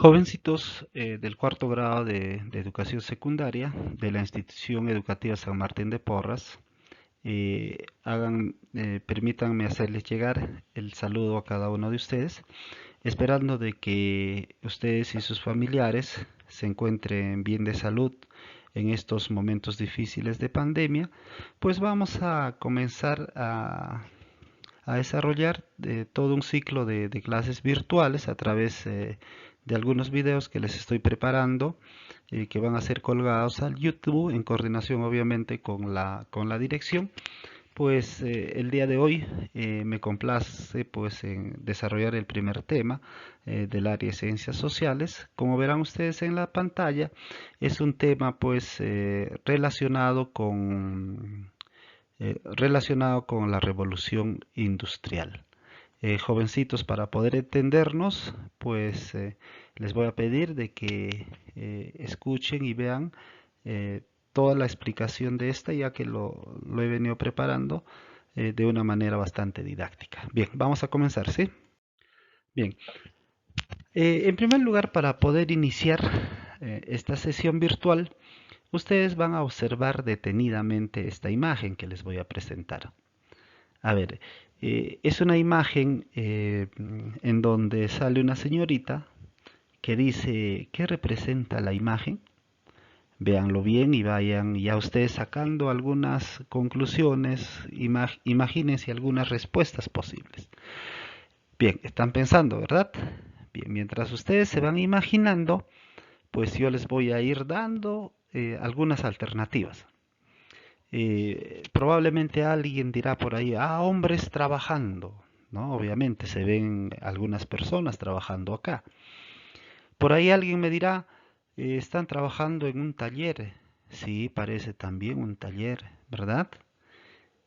Jovencitos del cuarto grado de educación secundaria de la institución educativa San Martín de Porras, permítanme hacerles llegar el saludo a cada uno de ustedes, esperando de que ustedes y sus familiares se encuentren bien de salud en estos momentos difíciles de pandemia. Pues vamos a comenzar a desarrollar todo un ciclo de clases virtuales a través de algunos videos que les estoy preparando, que van a ser colgados al YouTube en coordinación obviamente con la dirección. Pues el día de hoy me complace pues en desarrollar el primer tema del área de ciencias sociales. Como verán ustedes en la pantalla, es un tema pues relacionado con la revolución industrial. Jovencitos, para poder entendernos, pues les voy a pedir de que escuchen y vean eh, toda la explicación de esta, ya que lo he venido preparando de una manera bastante didáctica. Bien, vamos a comenzar, ¿sí? Bien, en primer lugar, para poder iniciar esta sesión virtual, ustedes van a observar detenidamente esta imagen que les voy a presentar. A ver, es una imagen en donde sale una señorita que dice, ¿qué representa la imagen? Véanlo bien y vayan ya ustedes sacando algunas conclusiones, imagínense algunas respuestas posibles. Bien, están pensando, ¿verdad? Bien, mientras ustedes se van imaginando, pues yo les voy a ir dando algunas alternativas. Probablemente alguien dirá por ahí, hombres trabajando, ¿no? Obviamente se ven algunas personas trabajando acá. Por ahí alguien me dirá, están trabajando en un taller. Sí, parece también un taller, ¿verdad?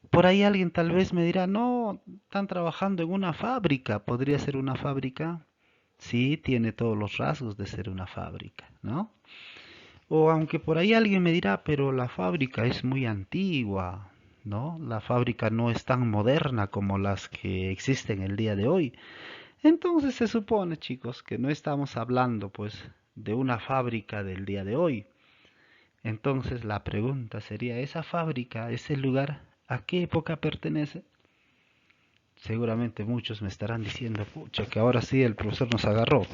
Por ahí alguien tal vez me dirá, no, están trabajando en una fábrica. ¿Podría ser una fábrica? Sí, tiene todos los rasgos de ser una fábrica, ¿no? O aunque por ahí alguien me dirá, pero la fábrica es muy antigua, ¿no? La fábrica no es tan moderna como las que existen el día de hoy. Entonces se supone, chicos, que no estamos hablando, pues, de una fábrica del día de hoy. Entonces la pregunta sería, ¿esa fábrica, ese lugar, a qué época pertenece? Seguramente muchos me estarán diciendo, pucha, que ahora sí el profesor nos agarró,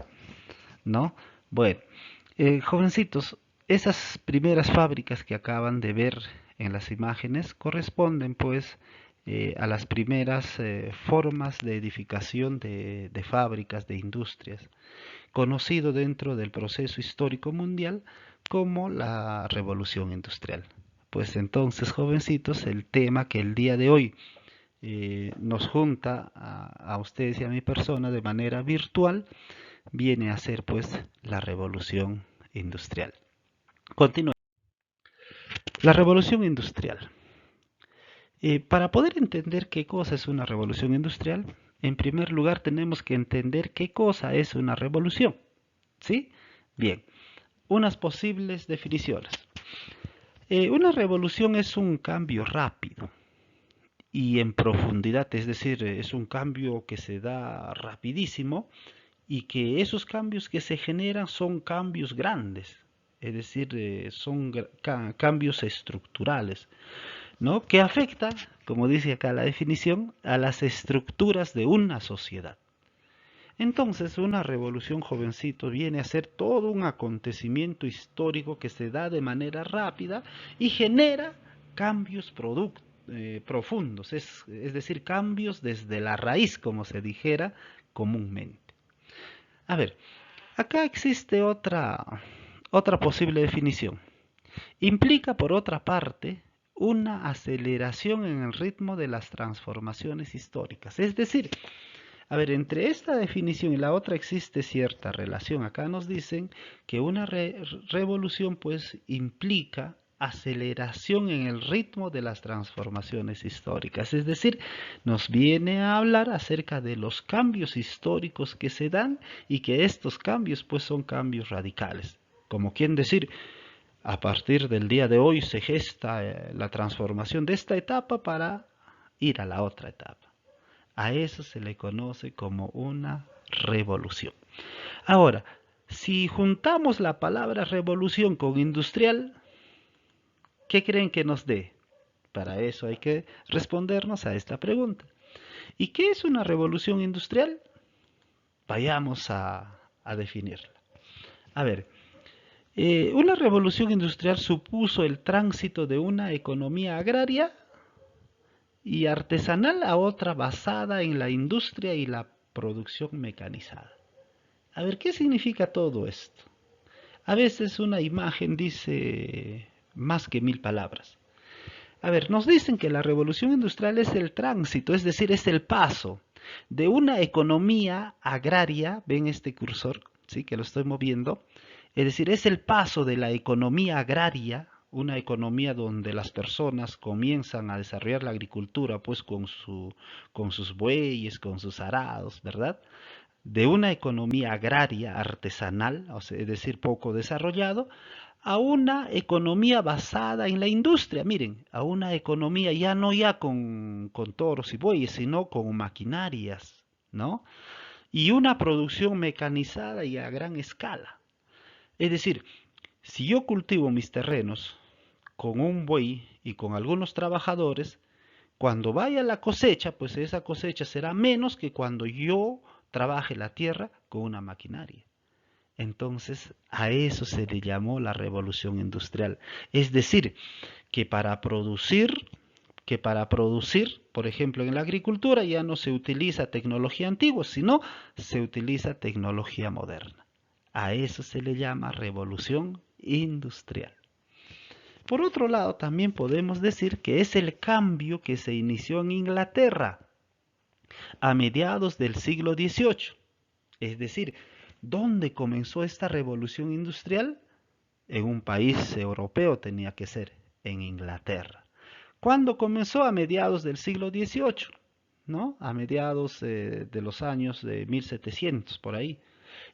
¿no? Bueno, jovencitos, esas primeras fábricas que acaban de ver en las imágenes corresponden pues a las primeras formas de edificación de fábricas, de industrias, conocido dentro del proceso histórico mundial como la revolución industrial. Pues entonces, jovencitos, el tema que el día de hoy nos junta a ustedes y a mi persona de manera virtual viene a ser pues la revolución industrial. Continúe. La revolución industrial. Para poder entender qué cosa es una revolución industrial, en primer lugar tenemos que entender qué cosa es una revolución. ¿Sí? Bien, unas posibles definiciones. Una revolución es un cambio rápido y en profundidad, es decir, es un cambio que se da rapidísimo y que esos cambios que se generan son cambios grandes, es decir, son cambios estructurales, ¿no? Que afectan, como dice acá la definición, a las estructuras de una sociedad. Entonces, una revolución, jovencito, viene a ser todo un acontecimiento histórico que se da de manera rápida y genera cambios profundos, es decir, cambios desde la raíz, como se dijera comúnmente. A ver, acá existe otra posible definición. Implica, por otra parte, una aceleración en el ritmo de las transformaciones históricas. Es decir, a ver, entre esta definición y la otra existe cierta relación. Acá nos dicen que una revolución pues implica aceleración en el ritmo de las transformaciones históricas. Es decir, nos viene a hablar acerca de los cambios históricos que se dan y que estos cambios pues son cambios radicales. Como quien decir, a partir del día de hoy se gesta la transformación de esta etapa para ir a la otra etapa. A eso se le conoce como una revolución. Ahora, Si juntamos la palabra revolución con industrial, ¿qué creen que nos dé? Para eso hay que respondernos a esta pregunta. ¿Y qué es una revolución industrial? Vayamos a definirla. A ver, una revolución industrial supuso el tránsito de una economía agraria y artesanal a otra basada en la industria y la producción mecanizada. A ver, ¿qué significa todo esto? A veces una imagen dice más que 1000 palabras. A ver, nos dicen que la revolución industrial es el tránsito, es decir, es el paso de una economía agraria, ven este cursor, sí, que lo estoy moviendo, es decir, es el paso de la economía agraria, una economía donde las personas comienzan a desarrollar la agricultura, pues con sus bueyes, con sus arados, ¿verdad? De una economía agraria artesanal, o sea, es decir, poco desarrollado, a una economía basada en la industria, miren, a una economía ya no ya con toros y bueyes, sino con maquinarias, ¿no? Y una producción mecanizada y a gran escala. Es decir, si yo cultivo mis terrenos con un buey y con algunos trabajadores, cuando vaya la cosecha, pues esa cosecha será menos que cuando yo trabaje la tierra con una maquinaria. Entonces, a eso se le llamó la revolución industrial. Es decir, que para producir, por ejemplo, en la agricultura ya no se utiliza tecnología antigua, sino se utiliza tecnología moderna. A eso se le llama revolución industrial. Por otro lado, también podemos decir que es el cambio que se inició en Inglaterra a mediados del siglo XVIII. Es decir, ¿dónde comenzó esta revolución industrial? En un país europeo tenía que ser, en Inglaterra. ¿Cuándo comenzó? A mediados del siglo XVIII, ¿no? A mediados de los años de 1700, por ahí.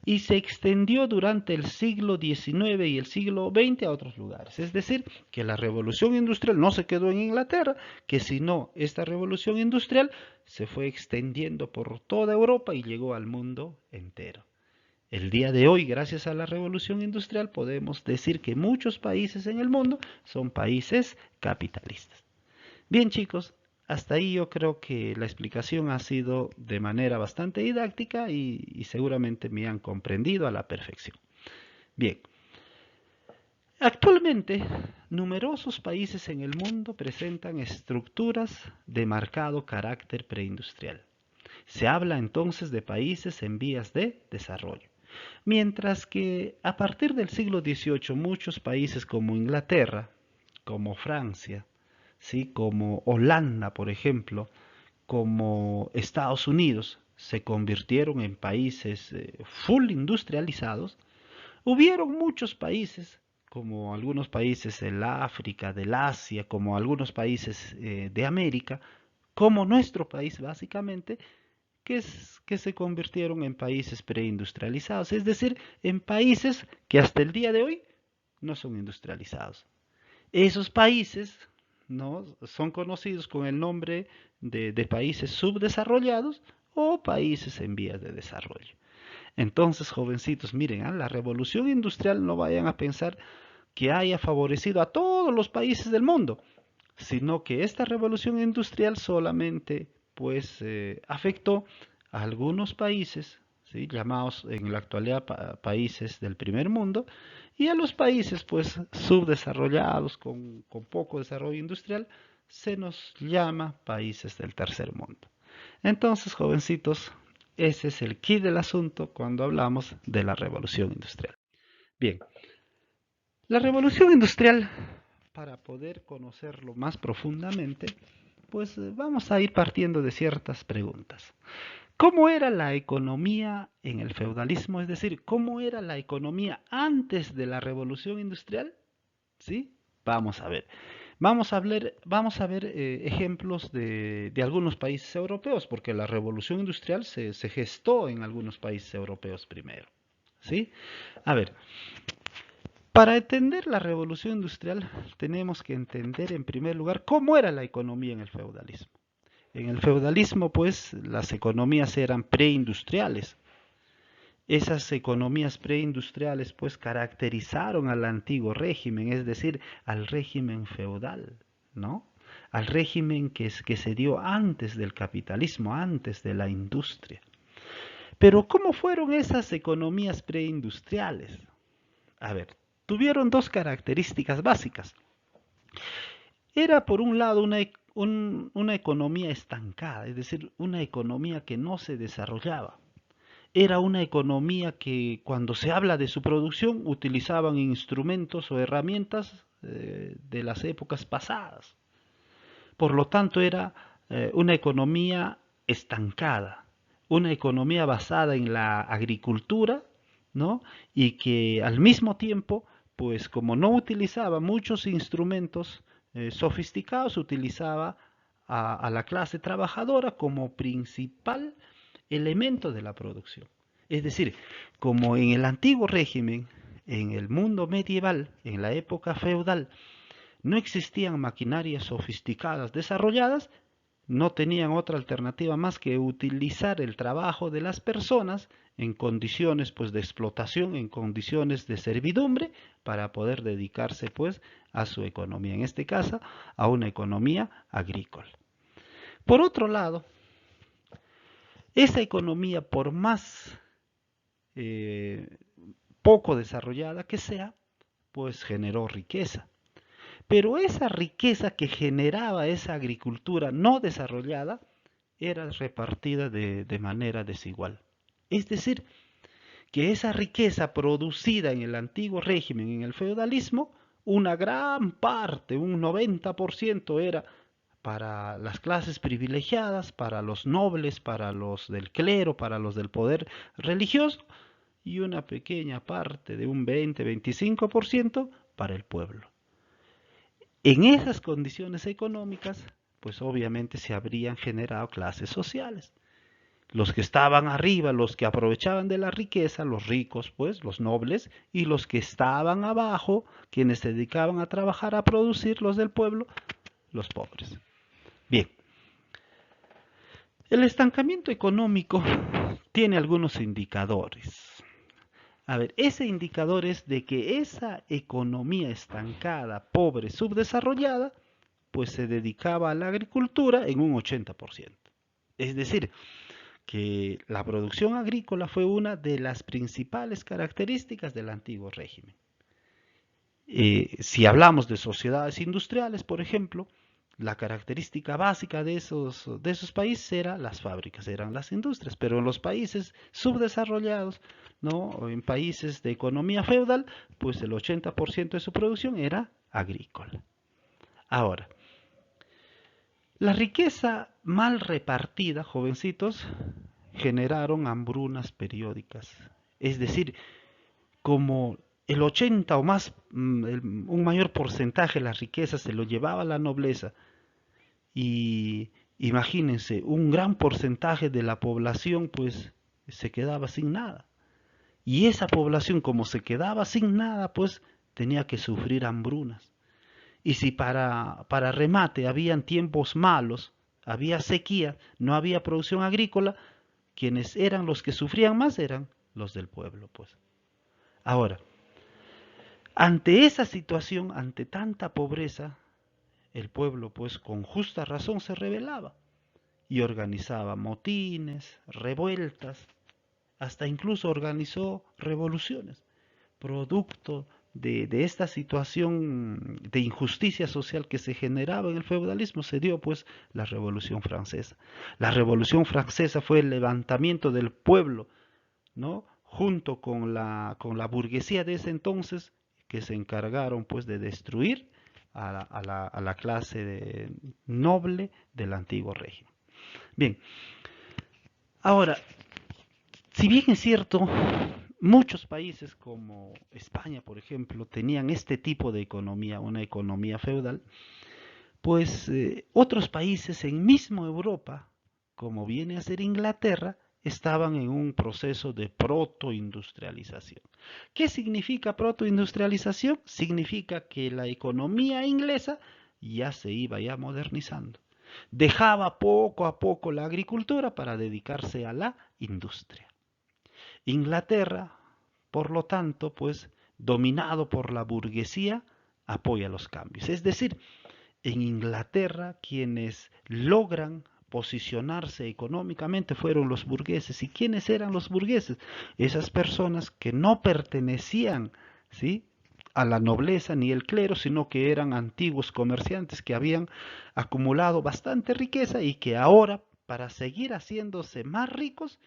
Y se extendió durante el siglo XIX y el siglo XX a otros lugares. Es decir, que la revolución industrial no se quedó en Inglaterra, que sino esta revolución industrial se fue extendiendo por toda Europa y llegó al mundo entero. El día de hoy, gracias a la revolución industrial, podemos decir que muchos países en el mundo son países capitalistas. Bien, chicos, hasta ahí yo creo que la explicación ha sido de manera bastante didáctica y seguramente me han comprendido a la perfección. Bien, actualmente numerosos países en el mundo presentan estructuras de marcado carácter preindustrial. Se habla entonces de países en vías de desarrollo. Mientras que a partir del siglo XVIII muchos países como Inglaterra, como Francia, ¿sí? Como Holanda, por ejemplo, como Estados Unidos, se convirtieron en países full industrializados, hubieron muchos países, como algunos países del África, del Asia, como algunos países de América, como nuestro país básicamente, que se convirtieron en países preindustrializados, es decir, en países que hasta el día de hoy no son industrializados. Esos países, ¿no? Son conocidos con el nombre de países subdesarrollados o países en vías de desarrollo. Entonces, jovencitos, miren, la revolución industrial no vayan a pensar que haya favorecido a todos los países del mundo, sino que esta revolución industrial solamente pues afectó a algunos países, ¿sí? Llamados en la actualidad países del primer mundo, y a los países pues subdesarrollados con poco desarrollo industrial se nos llama países del tercer mundo. Entonces, jovencitos, ese es el key del asunto cuando hablamos de la revolución industrial. Bien, la revolución industrial, para poder conocerlo más profundamente, pues vamos a ir partiendo de ciertas preguntas. ¿Cómo era la economía en el feudalismo? Es decir, ¿cómo era la economía antes de la revolución industrial? ¿Sí? Vamos a ver. Vamos a ver ejemplos de algunos países europeos, porque la revolución industrial se gestó en algunos países europeos primero. ¿Sí? A ver, para entender la revolución industrial tenemos que entender en primer lugar cómo era la economía en el feudalismo. En el feudalismo, pues, las economías eran preindustriales Esas economías preindustriales pues caracterizaron al antiguo régimen, es decir, al régimen feudal, ¿no? Al régimen que se dio antes del capitalismo, antes de la industria. Pero ¿cómo fueron esas economías preindustriales? A ver, tuvieron dos características básicas. Era por un lado una economía estancada, es decir, una economía que no se desarrollaba. Era una economía que cuando se habla de su producción utilizaban instrumentos o herramientas de las épocas pasadas. Por lo tanto, era una economía estancada, una economía basada en la agricultura, ¿no? Y que al mismo tiempo, pues como no utilizaba muchos instrumentos sofisticados, utilizaba a la clase trabajadora como principal elemento de la producción. Es decir, como en el antiguo régimen, en el mundo medieval, en la época feudal, no existían maquinarias sofisticadas desarrolladas, no tenían otra alternativa más que utilizar el trabajo de las personas en condiciones pues de explotación, en condiciones de servidumbre para poder dedicarse pues a su economía, en este caso a una economía agrícola. Por otro lado, esa economía por más eh, poco desarrollada que sea, pues generó riqueza. Pero esa riqueza que generaba esa agricultura no desarrollada era repartida de manera desigual. Es decir, que esa riqueza producida en el antiguo régimen, en el feudalismo, una gran parte, un 90% era para las clases privilegiadas, para los nobles, para los del clero, para los del poder religioso, y una pequeña parte de un 20-25% para el pueblo. En esas condiciones económicas, pues obviamente se habrían generado clases sociales. Los que estaban arriba, los que aprovechaban de la riqueza, los ricos, pues, los nobles, y los que estaban abajo, quienes se dedicaban a trabajar, a producir, los del pueblo, los pobres. Bien, el estancamiento económico tiene algunos indicadores. A ver, ese indicador es de que esa economía estancada, pobre, subdesarrollada, pues se dedicaba a la agricultura en un 80%. Es decir, que la producción agrícola fue una de las principales características del antiguo régimen. Si hablamos de sociedades industriales, por ejemplo, la característica básica de esos países eran las fábricas, eran las industrias, pero en los países subdesarrollados, ¿no? En países de economía feudal, pues el 80% de su producción era agrícola. Ahora, la riqueza mal repartida, jovencitos, generaron hambrunas periódicas. Es decir, como el 80 o más, un mayor porcentaje de la riqueza se lo llevaba la nobleza y imagínense, un gran porcentaje de la población pues se quedaba sin nada. Y esa población como se quedaba sin nada pues tenía que sufrir hambrunas. Y si para remate habían tiempos malos, había sequía, no había producción agrícola, quienes eran los que sufrían más eran los del pueblo, pues. Ahora, ante esa situación, ante tanta pobreza, el pueblo, pues, con justa razón se rebelaba y organizaba motines, revueltas, hasta incluso organizó revoluciones, producto de esta situación de injusticia social que se generaba en el feudalismo, se dio pues la Revolución Francesa. La Revolución Francesa fue el levantamiento del pueblo, ¿no? Junto con la burguesía de ese entonces, que se encargaron pues de destruir a la clase noble del antiguo régimen. Bien, ahora, si bien es cierto, muchos países como España, por ejemplo, tenían este tipo de economía, una economía feudal, pues otros países en mismo Europa, como viene a ser Inglaterra, estaban en un proceso de protoindustrialización. ¿Qué significa protoindustrialización? Significa que la economía inglesa ya se iba ya modernizando. Dejaba poco a poco la agricultura para dedicarse a la industria. Inglaterra, por lo tanto, pues dominado por la burguesía, apoya los cambios. Es decir, en Inglaterra quienes logran posicionarse económicamente fueron los burgueses. ¿Y quiénes eran los burgueses? Esas personas que no pertenecían, ¿sí?, a la nobleza ni el clero, sino que eran antiguos comerciantes que habían acumulado bastante riqueza y que ahora, para seguir haciéndose más ricos,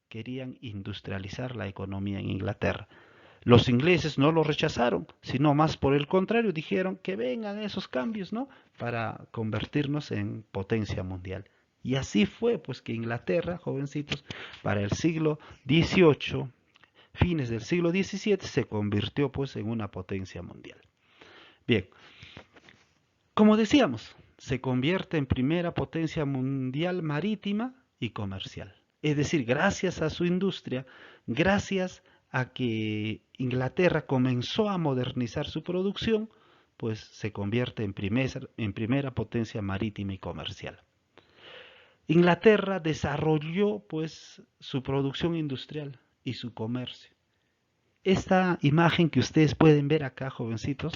querían industrializar la economía en Inglaterra. Los ingleses no lo rechazaron, sino más por el contrario, dijeron que vengan esos cambios, ¿no?, para convertirnos en potencia mundial. Y así fue, pues, que Inglaterra, jovencitos, para el siglo XVIII, fines del siglo XVII, se convirtió, pues, en una potencia mundial. Bien, como decíamos, se convierte en primera potencia mundial marítima y comercial. Es decir, gracias a su industria, gracias a que Inglaterra comenzó a modernizar su producción, pues se convierte en primera potencia marítima y comercial. Inglaterra desarrolló pues su producción industrial y su comercio. Esta imagen que ustedes pueden ver acá, jovencitos,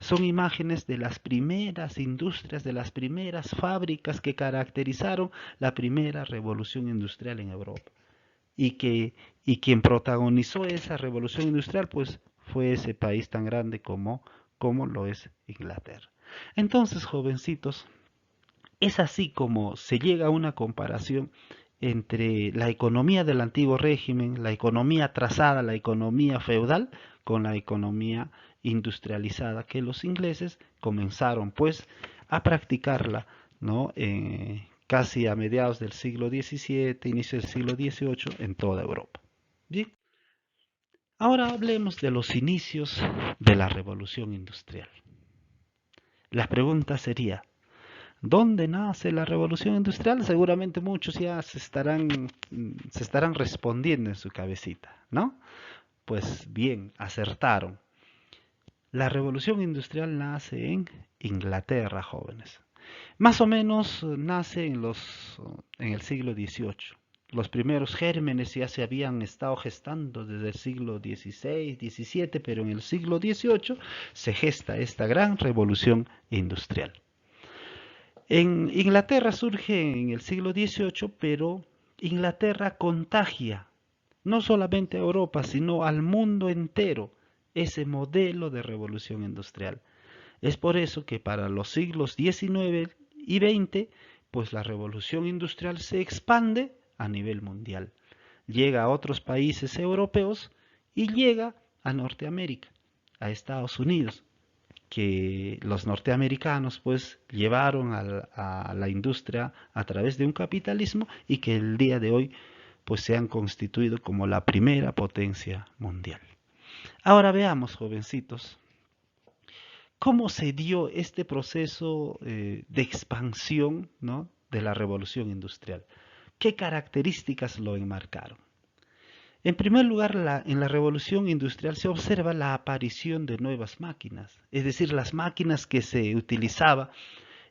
son imágenes de las primeras industrias, de las primeras fábricas que caracterizaron la primera revolución industrial en Europa. Y quien protagonizó esa revolución industrial, pues fue ese país tan grande como lo es Inglaterra. Entonces, jovencitos, es así como se llega a una comparación entre la economía del antiguo régimen, la economía trazada, la economía feudal, con la economía industrializada que los ingleses comenzaron pues a practicarla, ¿no?, casi a mediados del siglo XVII, inicio del siglo XVIII en toda Europa. Bien, ahora hablemos de los inicios de la revolución industrial. La pregunta sería, ¿dónde nace la revolución industrial? Seguramente muchos ya se estarán respondiendo en su cabecita, ¿no? Pues bien, acertaron. La revolución industrial nace en Inglaterra, jóvenes. Más o menos nace en el siglo XVIII. Los primeros gérmenes ya se habían estado gestando desde el siglo XVI, XVII, pero en el siglo XVIII se gesta esta gran revolución industrial. En Inglaterra surge en el siglo XVIII, pero Inglaterra contagia no solamente a Europa, sino al mundo entero ese modelo de revolución industrial. Es por eso que para los siglos XIX y XX, pues la revolución industrial se expande a nivel mundial. Llega a otros países europeos y llega a Norteamérica, a Estados Unidos, que los norteamericanos pues llevaron a la industria a través de un capitalismo y que el día de hoy pues se han constituido como la primera potencia mundial. Ahora veamos, jovencitos, cómo se dio este proceso de expansión, ¿no?, de la revolución industrial. ¿Qué características lo enmarcaron? En primer lugar, en la revolución industrial se observa la aparición de nuevas máquinas, es decir, las máquinas que se utilizaban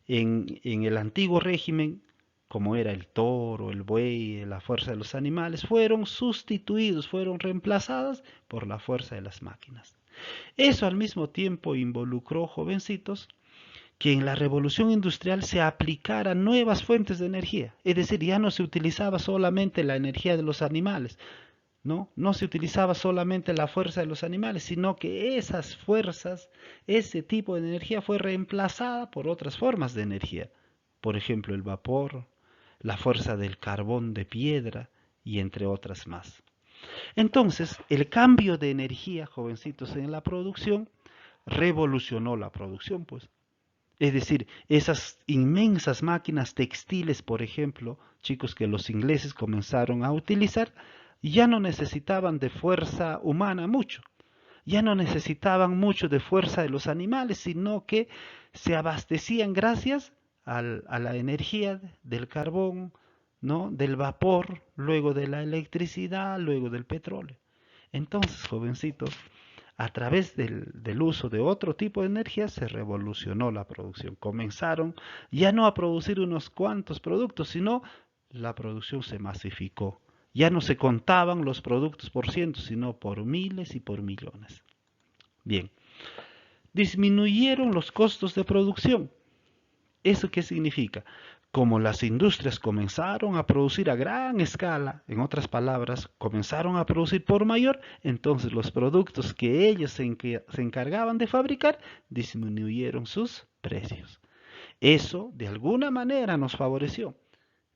en el antiguo régimen, como era el toro, el buey, la fuerza de los animales, fueron sustituidos, fueron reemplazadas por la fuerza de las máquinas. Eso al mismo tiempo involucró, jovencitos, que en la revolución industrial se aplicaran nuevas fuentes de energía, es decir, ya no se utilizaba solamente la energía de los animales, no se utilizaba solamente la fuerza de los animales, sino que esas fuerzas, ese tipo de energía fue reemplazada por otras formas de energía. Por ejemplo, el vapor, la fuerza del carbón de piedra y entre otras más. Entonces, el cambio de energía, jovencitos, en la producción revolucionó la producción, pues. Es decir, esas inmensas máquinas textiles, por ejemplo, chicos, que los ingleses comenzaron a utilizar, ya no necesitaban de fuerza humana mucho, ya no necesitaban mucho de fuerza de los animales, sino que se abastecían gracias a la energía del carbón, ¿no?, del vapor, luego de la electricidad, luego del petróleo. Entonces, jovencitos, a través del uso de otro tipo de energía se revolucionó la producción. Comenzaron ya no a producir unos cuantos productos, sino la producción se masificó. Ya no se contaban los productos por cientos, sino por miles y por millones. Bien, disminuyeron los costos de producción. ¿Eso qué significa? Como las industrias comenzaron a producir a gran escala, en otras palabras, comenzaron a producir por mayor, entonces los productos que ellos se encargaban de fabricar disminuyeron sus precios. Eso de alguna manera nos favoreció,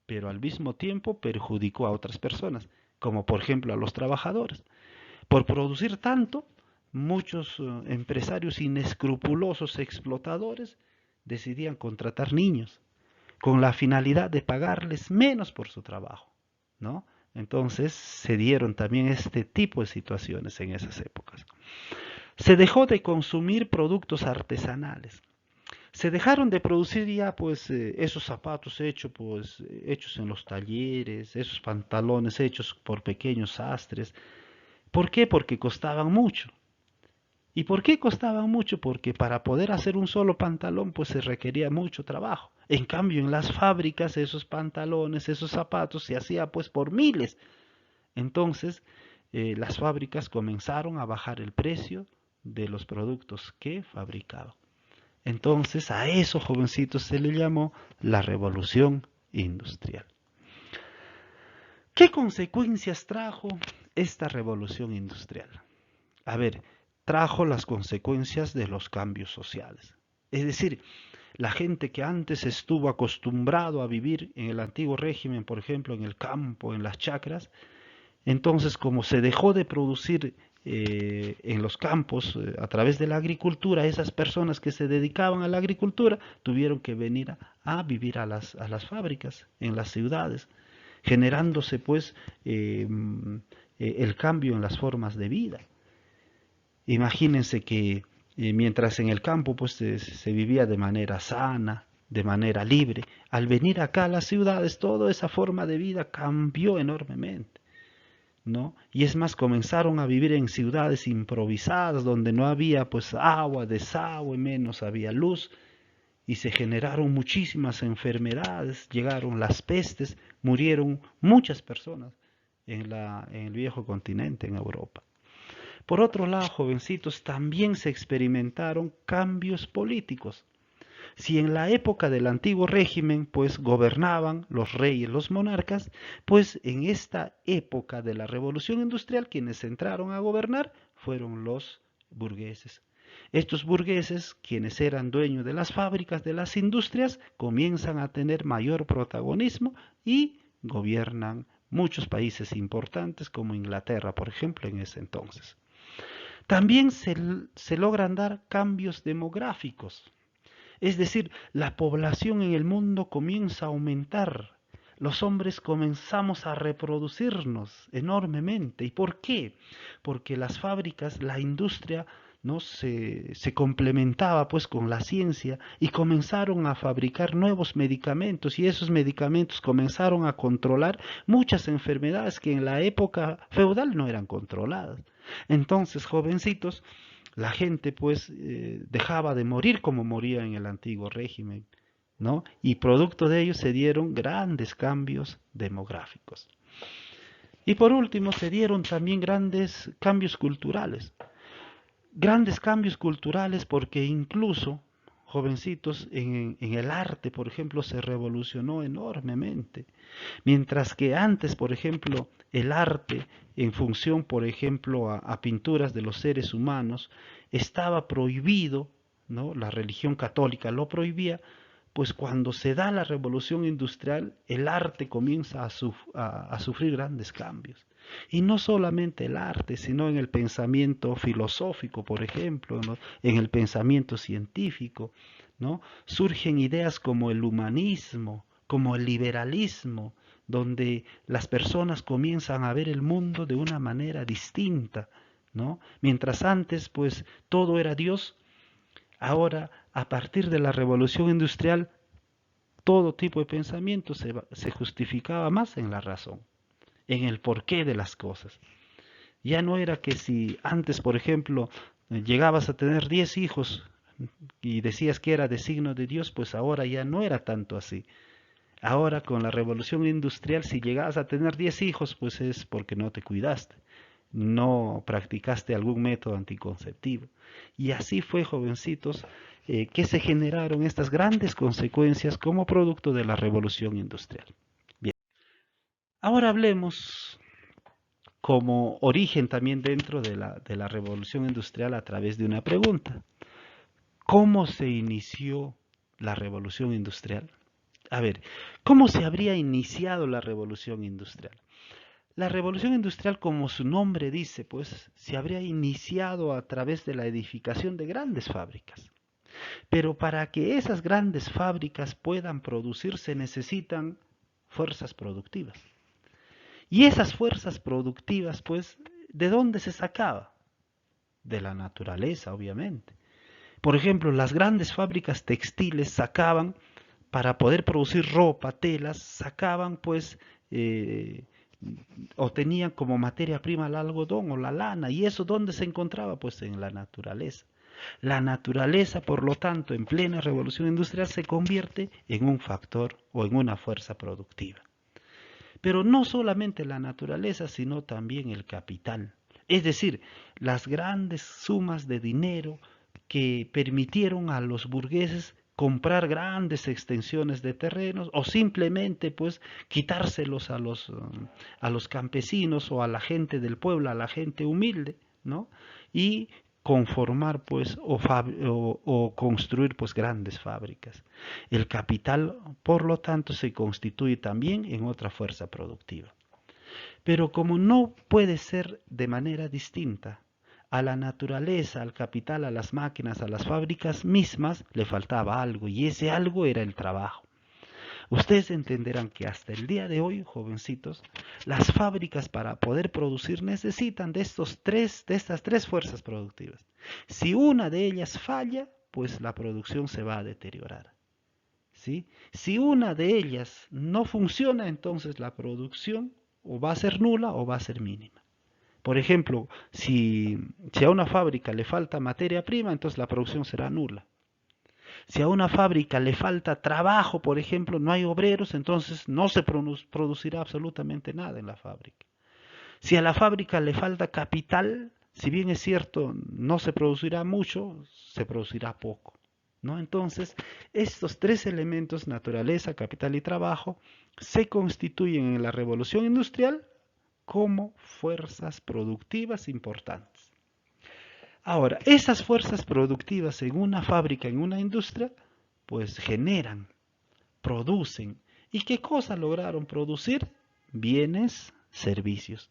pero al mismo tiempo perjudicó a otras personas, como por ejemplo a los trabajadores. Por producir tanto, muchos empresarios inescrupulosos explotadores decidían contratar niños con la finalidad de pagarles menos por su trabajo, ¿no? Entonces se dieron también este tipo de situaciones en esas épocas. Se dejó de consumir productos artesanales. Se dejaron de producir ya pues esos zapatos hechos en los talleres, esos pantalones hechos por pequeños sastres. ¿Por qué? Porque costaban mucho. ¿Y por qué costaban mucho? Porque para poder hacer un solo pantalón pues se requería mucho trabajo. En cambio en las fábricas esos pantalones, esos zapatos se hacía pues por miles. Entonces las fábricas comenzaron a bajar el precio de los productos que fabricaban. Entonces a eso, jovencitos, se le llamó la revolución industrial. ¿Qué consecuencias trajo esta revolución industrial? A ver, trajo las consecuencias de los cambios sociales. Es decir, la gente que antes estuvo acostumbrado a vivir en el antiguo régimen, por ejemplo, en el campo, en las chacras, entonces como se dejó de producir en los campos a través de la agricultura, esas personas que se dedicaban a la agricultura tuvieron que venir a vivir a las fábricas, en las ciudades, generándose pues el cambio en las formas de vida. Imagínense que mientras en el campo pues se vivía de manera sana, de manera libre, al venir acá a las ciudades toda esa forma de vida cambió enormemente, ¿no? Y es más, comenzaron a vivir en ciudades improvisadas donde no había pues agua, desagüe, menos había luz y se generaron muchísimas enfermedades, llegaron las pestes, murieron muchas personas en el viejo continente, en Europa. Por otro lado, jovencitos, también se experimentaron cambios políticos. Si en la época del antiguo régimen, pues gobernaban los reyes, los monarcas, pues en esta época de la revolución industrial, quienes entraron a gobernar fueron los burgueses. Estos burgueses, quienes eran dueños de las fábricas, de las industrias, comienzan a tener mayor protagonismo y gobiernan muchos países importantes como Inglaterra, por ejemplo, en ese entonces. También se logran dar cambios demográficos, es decir, la población en el mundo comienza a aumentar. Los hombres comenzamos a reproducirnos enormemente. ¿Y por qué? Porque las fábricas, la industria, ¿no? se complementaba pues con la ciencia y comenzaron a fabricar nuevos medicamentos y esos medicamentos comenzaron a controlar muchas enfermedades que en la época feudal no eran controladas. Entonces, jovencitos, la gente pues dejaba de morir como moría en el antiguo régimen, ¿no? Y producto de ello se dieron grandes cambios demográficos. Y por último se dieron también grandes cambios culturales porque incluso, jovencitos, en el arte, por ejemplo, se revolucionó enormemente. Mientras que antes, por ejemplo, el arte, en función, por ejemplo, a pinturas de los seres humanos, estaba prohibido, ¿no? La religión católica lo prohibía, pues cuando se da la revolución industrial, el arte comienza a sufrir grandes cambios. Y no solamente el arte, sino en el pensamiento filosófico, por ejemplo, ¿no? En el pensamiento científico, ¿no? Surgen ideas como el humanismo, como el liberalismo, donde las personas comienzan a ver el mundo de una manera distinta, ¿no? Mientras antes, pues, todo era Dios, ahora, a partir de la revolución industrial, todo tipo de pensamiento se justificaba más en la razón, en el porqué de las cosas. Ya no era que si antes, por ejemplo, llegabas a tener 10 hijos y decías que era de signo de Dios, pues ahora ya no era tanto así. Ahora con la revolución industrial, si llegas a tener 10 hijos, pues es porque no te cuidaste, no practicaste algún método anticonceptivo. Y así fue, jovencitos, que se generaron estas grandes consecuencias como producto de la revolución industrial. Bien, ahora hablemos como origen también dentro de la revolución industrial a través de una pregunta. ¿Cómo se inició la revolución industrial? A ver, ¿cómo se habría iniciado la revolución industrial? La revolución industrial, como su nombre dice, pues se habría iniciado a través de la edificación de grandes fábricas. Pero para que esas grandes fábricas puedan producir se necesitan fuerzas productivas. Y esas fuerzas productivas, pues, ¿de dónde se sacaba? De la naturaleza, obviamente. Por ejemplo, las grandes fábricas textiles sacaban, para poder producir ropa, telas, sacaban pues eh, o tenían como materia prima el algodón o la lana, y eso ¿dónde se encontraba? Pues en la naturaleza. La naturaleza, por lo tanto, en plena revolución industrial se convierte en un factor o en una fuerza productiva. Pero no solamente la naturaleza, sino también el capital. Es decir, las grandes sumas de dinero que permitieron a los burgueses comprar grandes extensiones de terrenos o simplemente pues quitárselos a los campesinos o a la gente del pueblo, a la gente humilde, ¿no? Y conformar pues o construir pues grandes fábricas. El capital, por lo tanto, se constituye también en otra fuerza productiva. Pero como no puede ser de manera distinta, a la naturaleza, al capital, a las máquinas, a las fábricas mismas, le faltaba algo, y ese algo era el trabajo. Ustedes entenderán que hasta el día de hoy, jovencitos, las fábricas para poder producir necesitan de estas tres fuerzas productivas. Si una de ellas falla, pues la producción se va a deteriorar. ¿Sí? Si una de ellas no funciona, entonces la producción o va a ser nula o va a ser mínima. Por ejemplo, si a una fábrica le falta materia prima, entonces la producción será nula. Si a una fábrica le falta trabajo, por ejemplo, no hay obreros, entonces no se producirá absolutamente nada en la fábrica. Si a la fábrica le falta capital, si bien es cierto, no se producirá mucho, se producirá poco, ¿no? Entonces, estos tres elementos, naturaleza, capital y trabajo, se constituyen en la revolución industrial como fuerzas productivas importantes. Ahora, esas fuerzas productivas en una fábrica, en una industria, pues generan, producen. ¿Y qué cosa lograron producir? Bienes, servicios.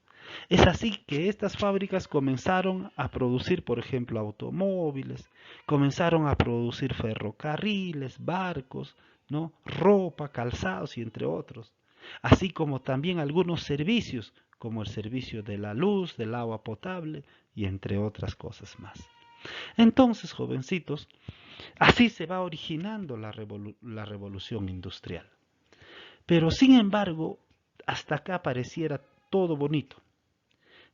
Es así que estas fábricas comenzaron a producir, por ejemplo, automóviles, comenzaron a producir ferrocarriles, barcos, ¿no? Ropa, calzados y entre otros. Así como también algunos servicios, como el servicio de la luz, del agua potable y entre otras cosas más. Entonces, jovencitos, así se va originando la revolución industrial. Pero sin embargo, hasta acá pareciera todo bonito.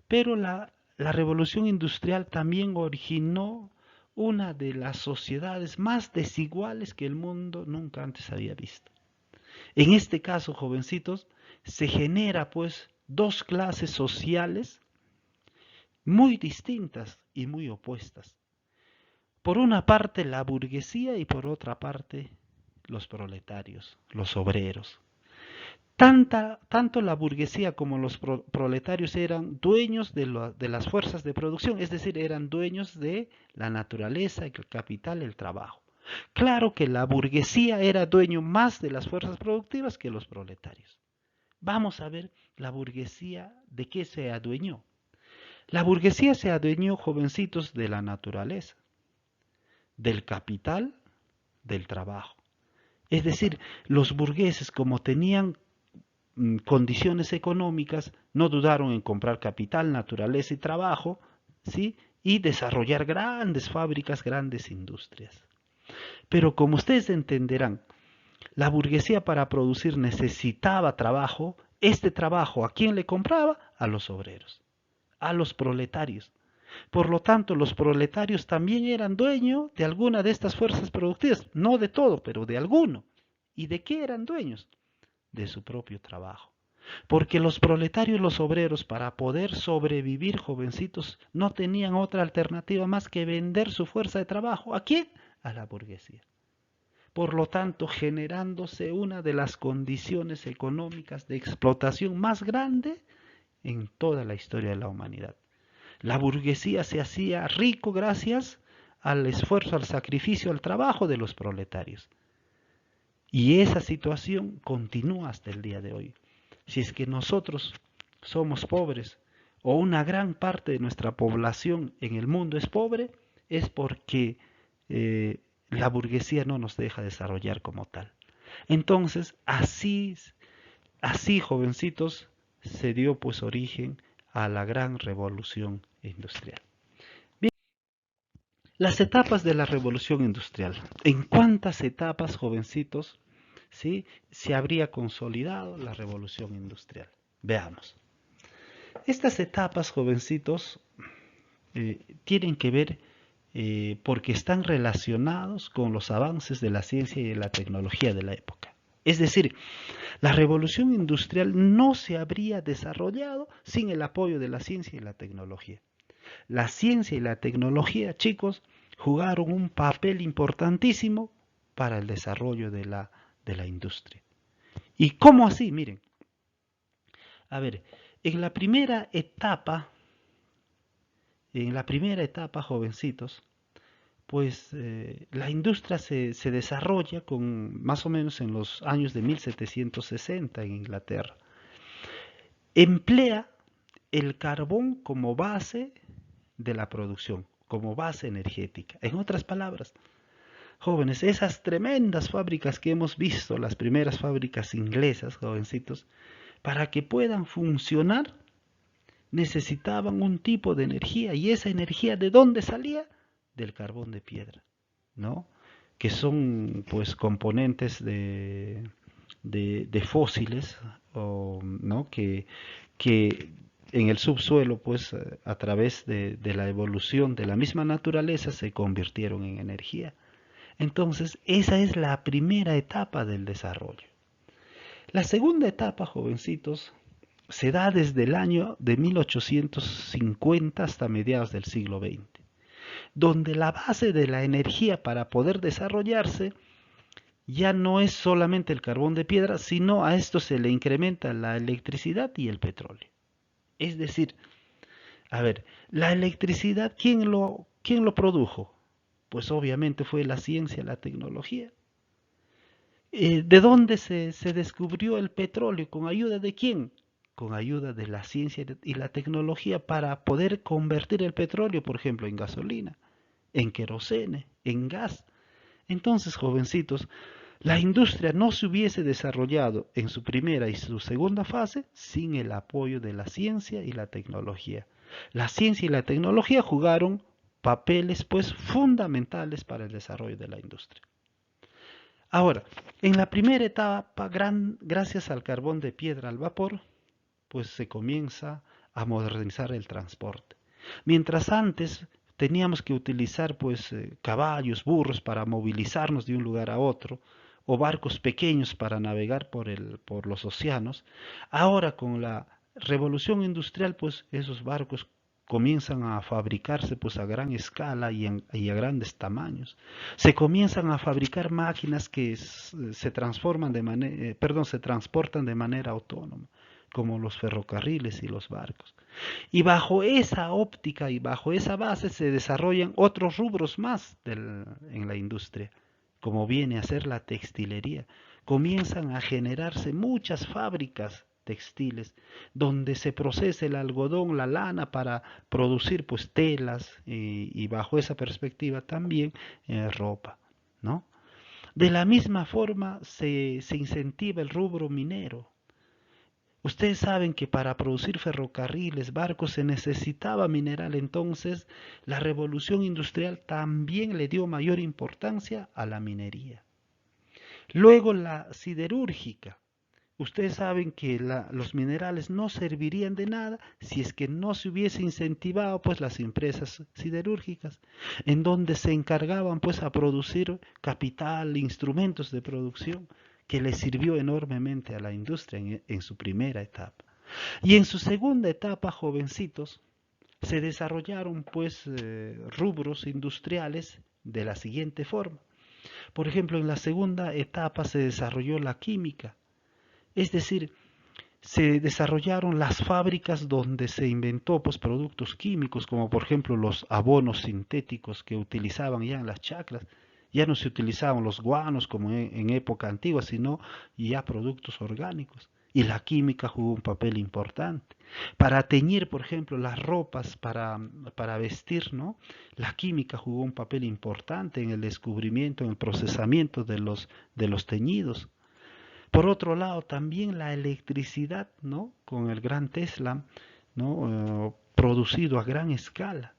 Pero la revolución industrial también originó una de las sociedades más desiguales que el mundo nunca antes había visto. En este caso, jovencitos, se genera pues dos clases sociales muy distintas y muy opuestas. Por una parte la burguesía y por otra parte los proletarios, los obreros. Tanto la burguesía como los proletarios eran dueños de las fuerzas de producción, es decir, eran dueños de la naturaleza, el capital, el trabajo. Claro que la burguesía era dueño más de las fuerzas productivas que los proletarios. Vamos a ver la burguesía de qué se adueñó. La burguesía se adueñó, jovencitos, de la naturaleza, del capital, del trabajo. Es decir, los burgueses, como tenían condiciones económicas, no dudaron en comprar capital, naturaleza y trabajo, ¿sí? Y desarrollar grandes fábricas, grandes industrias. Pero como ustedes entenderán, la burguesía para producir necesitaba trabajo. Este trabajo, ¿a quién le compraba? A los obreros, a los proletarios. Por lo tanto, los proletarios también eran dueños de alguna de estas fuerzas productivas, no de todo, pero de alguno. ¿Y de qué eran dueños? de su propio trabajo. Porque los proletarios y los obreros, para poder sobrevivir, jovencitos, no tenían otra alternativa más que vender su fuerza de trabajo. ¿A quién? A la burguesía. Por lo tanto, generándose una de las condiciones económicas de explotación más grande en toda la historia de la humanidad. La burguesía se hacía rico gracias al esfuerzo, al sacrificio, al trabajo de los proletarios. Y esa situación continúa hasta el día de hoy. Si es que nosotros somos pobres o una gran parte de nuestra población en el mundo es pobre, es porque la burguesía no nos deja desarrollar como tal. Entonces, así jovencitos, se dio pues origen a la gran revolución industrial. Bien, las etapas de la revolución industrial. ¿En cuántas etapas, jovencitos, ¿sí?, se habría consolidado la revolución industrial? Veamos. Estas etapas, jovencitos, tienen que ver porque están relacionados con los avances de la ciencia y de la tecnología de la época. Es decir, la revolución industrial no se habría desarrollado sin el apoyo de la ciencia y la tecnología. La ciencia y la tecnología, chicos, jugaron un papel importantísimo para el desarrollo de la industria. ¿Y cómo así? Miren, a ver, en la primera etapa, jovencitos, pues la industria se desarrolla con más o menos en los años de 1760 en Inglaterra. Emplea el carbón como base de la producción, como base energética. En otras palabras, jóvenes, esas tremendas fábricas que hemos visto, las primeras fábricas inglesas, jovencitos, para que puedan funcionar, necesitaban un tipo de energía. ¿Y esa energía de dónde salía? Del carbón de piedra, ¿no? Que son pues componentes de fósiles, ¿no? Que en el subsuelo, pues a través de la evolución de la misma naturaleza, se convirtieron en energía. Entonces, esa es la primera etapa del desarrollo. La segunda etapa, jovencitos, se da desde el año de 1850 hasta mediados del siglo XX, donde la base de la energía para poder desarrollarse ya no es solamente el carbón de piedra, sino a esto se le incrementa la electricidad y el petróleo. Es decir, a ver, la electricidad, quién lo produjo? Pues obviamente fue la ciencia, la tecnología. ¿De dónde se descubrió el petróleo? ¿Con ayuda de quién? Con ayuda de la ciencia y la tecnología para poder convertir el petróleo, por ejemplo, en gasolina, en querosene, en gas. Entonces, jovencitos, la industria no se hubiese desarrollado en su primera y su segunda fase sin el apoyo de la ciencia y la tecnología. La ciencia y la tecnología jugaron papeles pues fundamentales para el desarrollo de la industria. Ahora, en la primera etapa, gracias al carbón de piedra al vapor, pues se comienza a modernizar el transporte. Mientras antes teníamos que utilizar pues caballos, burros para movilizarnos de un lugar a otro, o barcos pequeños para navegar por los océanos, ahora con la revolución industrial pues esos barcos comienzan a fabricarse pues a gran escala y a grandes tamaños. Se comienzan a fabricar máquinas que se transforman se transportan de manera autónoma, como los ferrocarriles y los barcos. Y bajo esa óptica y bajo esa base se desarrollan otros rubros más en la industria, como viene a ser la textilería. Comienzan a generarse muchas fábricas textiles donde se procesa el algodón, la lana para producir pues telas y bajo esa perspectiva también ropa, ¿no? De la misma forma se incentiva el rubro minero. Ustedes saben que para producir ferrocarriles, barcos, se necesitaba mineral, entonces la revolución industrial también le dio mayor importancia a la minería. Luego la siderúrgica. Ustedes saben que los minerales no servirían de nada si es que no se hubiese incentivado pues las empresas siderúrgicas, en donde se encargaban pues a producir capital, instrumentos de producción que le sirvió enormemente a la industria en su primera etapa. Y en su segunda etapa, jovencitos, se desarrollaron pues rubros industriales de la siguiente forma. Por ejemplo, en la segunda etapa se desarrolló la química, es decir, se desarrollaron las fábricas donde se inventó pues, productos químicos, como por ejemplo los abonos sintéticos que utilizaban ya en las chacras. Ya no se utilizaban los guanos como en época antigua, sino ya productos orgánicos. Y la química jugó un papel importante. Para teñir, por ejemplo, las ropas para vestir, ¿no? La química jugó un papel importante en el descubrimiento, en el procesamiento de los teñidos. Por otro lado, también la electricidad, ¿no? Con el gran Tesla, ¿no? Producido a gran escala.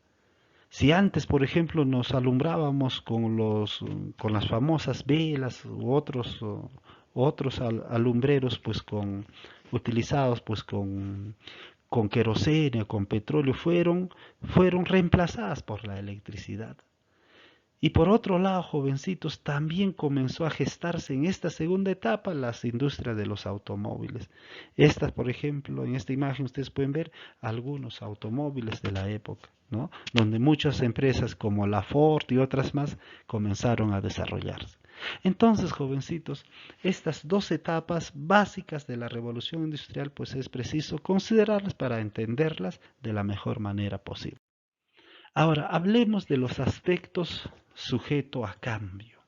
Si antes, por ejemplo, nos alumbrábamos con las famosas velas u otros alumbreros, pues utilizados pues con queroseno, con petróleo, fueron reemplazadas por la electricidad. Y por otro lado, jovencitos, también comenzó a gestarse en esta segunda etapa las industrias de los automóviles. Estas, por ejemplo, en esta imagen ustedes pueden ver algunos automóviles de la época, ¿no? Donde muchas empresas como la Ford y otras más comenzaron a desarrollarse. Entonces, jovencitos, estas dos etapas básicas de la revolución industrial, pues es preciso considerarlas para entenderlas de la mejor manera posible. Ahora, hablemos de los aspectos sujeto a cambio.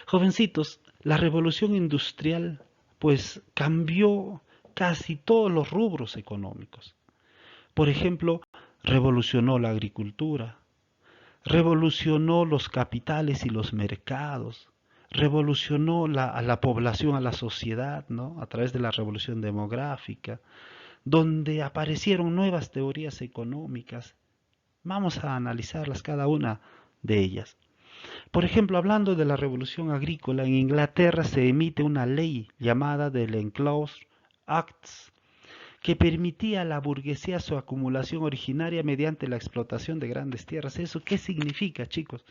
Jovencitos, la revolución industrial pues cambió casi todos los rubros económicos. Por ejemplo, revolucionó la agricultura, revolucionó los capitales y los mercados, revolucionó a la población, a la sociedad, ¿no? A través de la revolución demográfica, donde aparecieron nuevas teorías económicas. Vamos a analizarlas cada una de ellas. Por ejemplo, hablando de la revolución agrícola, en Inglaterra se emite una ley llamada del Enclosed Acts, que permitía a la burguesía su acumulación originaria mediante la explotación de grandes tierras. ¿Eso qué significa, chicos?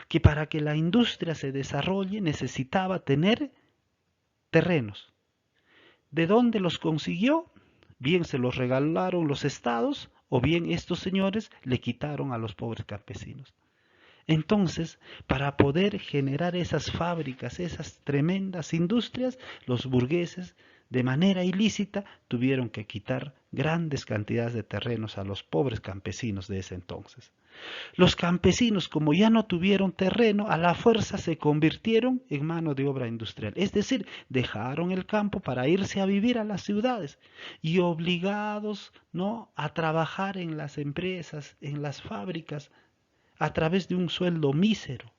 Que para que la industria se desarrolle necesitaba tener terrenos. ¿De dónde los consiguió? Bien se los regalaron los estados o bien estos señores le quitaron a los pobres campesinos. Entonces, para poder generar esas fábricas, esas tremendas industrias, los burgueses, de manera ilícita, tuvieron que quitar grandes cantidades de terrenos a los pobres campesinos de ese entonces. Los campesinos, como ya no tuvieron terreno, a la fuerza se convirtieron en mano de obra industrial. Es decir, dejaron el campo para irse a vivir a las ciudades y obligados, ¿no?, a trabajar en las empresas, en las fábricas, a través de un sueldo mísero,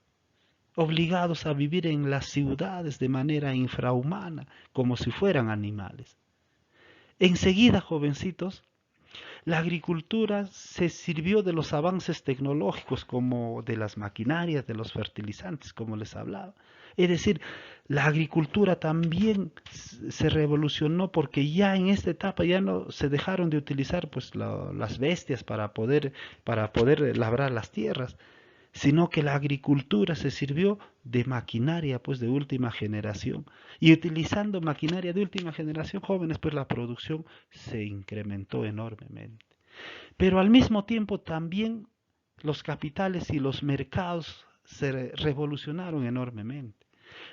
obligados a vivir en las ciudades de manera infrahumana, como si fueran animales. Enseguida, jovencitos, la agricultura se sirvió de los avances tecnológicos como de las maquinarias, de los fertilizantes, como les hablaba. Es decir, la agricultura también se revolucionó porque ya en esta etapa ya no se dejaron de utilizar pues las bestias para poder labrar las tierras, sino que la agricultura se sirvió de maquinaria pues de última generación, y utilizando maquinaria de última generación, jóvenes, pues la producción se incrementó enormemente. Pero al mismo tiempo también los capitales y los mercados se revolucionaron enormemente.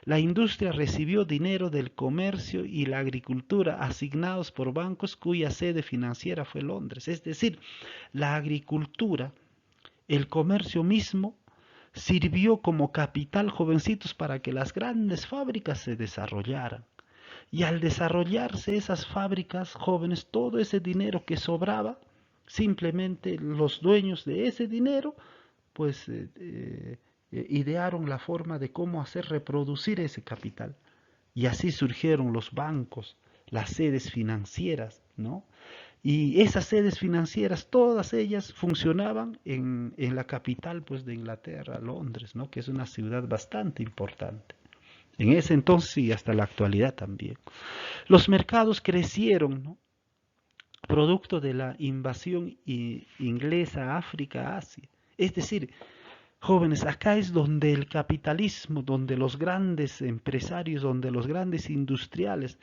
La industria recibió dinero del comercio y la agricultura asignados por bancos cuya sede financiera fue Londres. Es decir, la agricultura, el comercio mismo, sirvió como capital, jovencitos, para que las grandes fábricas se desarrollaran. Y al desarrollarse esas fábricas, jóvenes, todo ese dinero que sobraba, simplemente los dueños de ese dinero, pues idearon la forma de cómo hacer reproducir ese capital. Y así surgieron los bancos, las sedes financieras, ¿no? Y esas sedes financieras, todas ellas funcionaban en la capital pues, de Inglaterra, Londres, ¿no?, que es una ciudad bastante importante. En ese entonces y hasta la actualidad también. Los mercados crecieron, ¿no?, producto de la invasión inglesa a África, Asia. Es decir, Jóvenes, acá es donde el capitalismo, donde los grandes empresarios, donde los grandes industriales,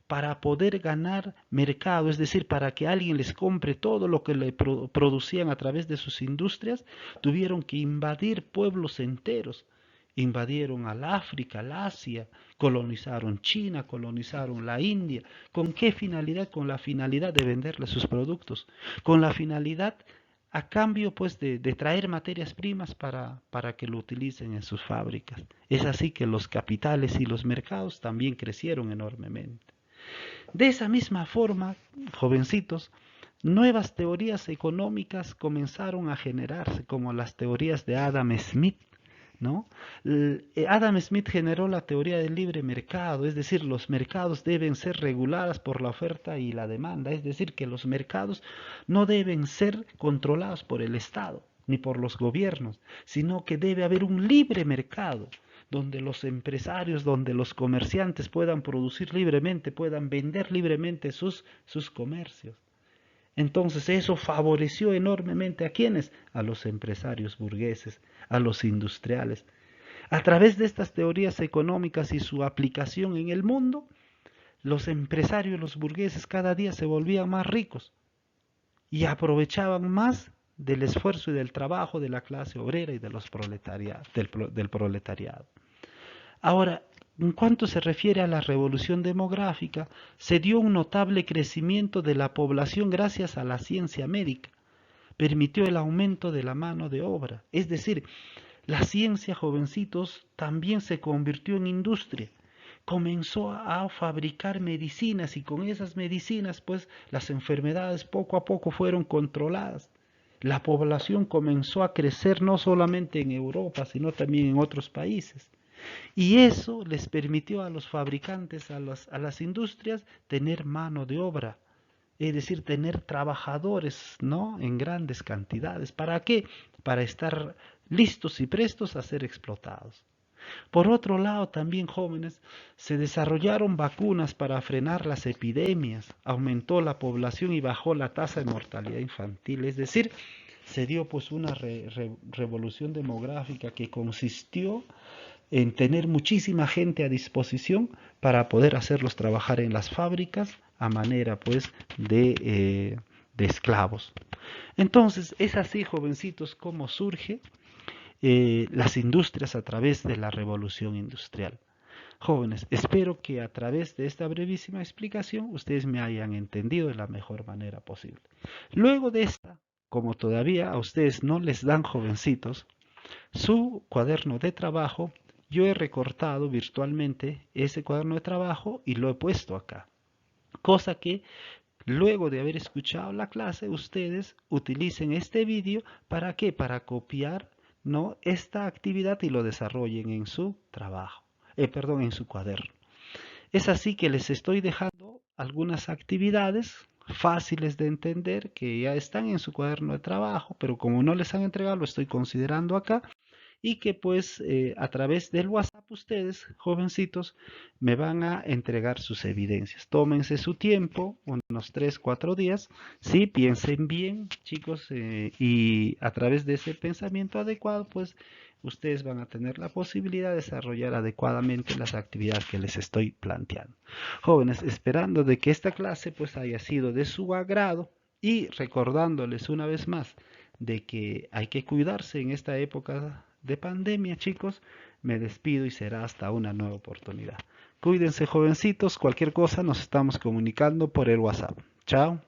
para poder ganar mercado, es decir, para que alguien les compre todo lo que le producían a través de sus industrias, tuvieron que invadir pueblos enteros. Invadieron al África, al Asia, colonizaron China, colonizaron la India. ¿Con qué finalidad? Con la finalidad de venderles sus productos, con la finalidad a cambio pues de traer materias primas para que lo utilicen en sus fábricas. Es así que los capitales y los mercados también crecieron enormemente. De esa misma forma, jovencitos, nuevas teorías económicas comenzaron a generarse, como las teorías de Adam Smith, ¿no? Adam Smith generó la teoría del libre mercado, es decir, los mercados deben ser regulados por la oferta y la demanda, es decir, que los mercados no deben ser controlados por el Estado ni por los gobiernos, sino que debe haber un libre mercado donde los empresarios, donde los comerciantes puedan producir libremente, puedan vender libremente sus comercios. Entonces eso favoreció enormemente a quienes, a los empresarios burgueses, a los industriales. A través de estas teorías económicas y su aplicación en el mundo, los empresarios, los burgueses cada día se volvían más ricos y aprovechaban más del esfuerzo y del trabajo de la clase obrera y de los del proletariado. Ahora, en cuanto se refiere a la revolución demográfica, se dio un notable crecimiento de la población gracias a la ciencia médica. Permitió el aumento de la mano de obra. Es decir, la ciencia, jovencitos, también se convirtió en industria. Comenzó a fabricar medicinas y con esas medicinas, pues, las enfermedades poco a poco fueron controladas. La población comenzó a crecer no solamente en Europa, sino también en otros países. Y eso les permitió a los fabricantes, a las industrias, tener mano de obra, es decir, tener trabajadores, ¿no? En grandes cantidades. ¿Para qué? Para estar listos y prestos a ser explotados. Por otro lado, también jóvenes, se desarrollaron vacunas para frenar las epidemias, aumentó la población y bajó la tasa de mortalidad infantil, es decir, se dio pues una revolución demográfica que consistió en tener muchísima gente a disposición para poder hacerlos trabajar en las fábricas a manera pues de esclavos. Entonces es así, jovencitos, como surge las industrias a través de la revolución industrial. Jóvenes, espero que a través de esta brevísima explicación ustedes me hayan entendido de la mejor manera posible. Luego de esta, como todavía a ustedes no les dan, jovencitos, su cuaderno de trabajo, yo he recortado virtualmente ese cuaderno de trabajo y lo he puesto acá. Cosa que luego de haber escuchado la clase, ustedes utilicen este vídeo ¿para qué? Para copiar, ¿no? Esta actividad y lo desarrollen en su trabajo, perdón, en su cuaderno. Es así que les estoy dejando algunas actividades fáciles de entender que ya están en su cuaderno de trabajo, pero como no les han entregado, lo estoy considerando acá y que pues a través del WhatsApp ustedes, jovencitos, me van a entregar sus evidencias. Tómense su tiempo, unos 3, 4 días, sí, piensen bien, chicos, y a través de ese pensamiento adecuado, pues ustedes van a tener la posibilidad de desarrollar adecuadamente las actividades que les estoy planteando. Jóvenes, esperando de que esta clase pues haya sido de su agrado y recordándoles una vez más de que hay que cuidarse en esta época de pandemia, chicos, me despido y será hasta una nueva oportunidad. Cuídense, jovencitos, cualquier cosa nos estamos comunicando por el WhatsApp. Chao.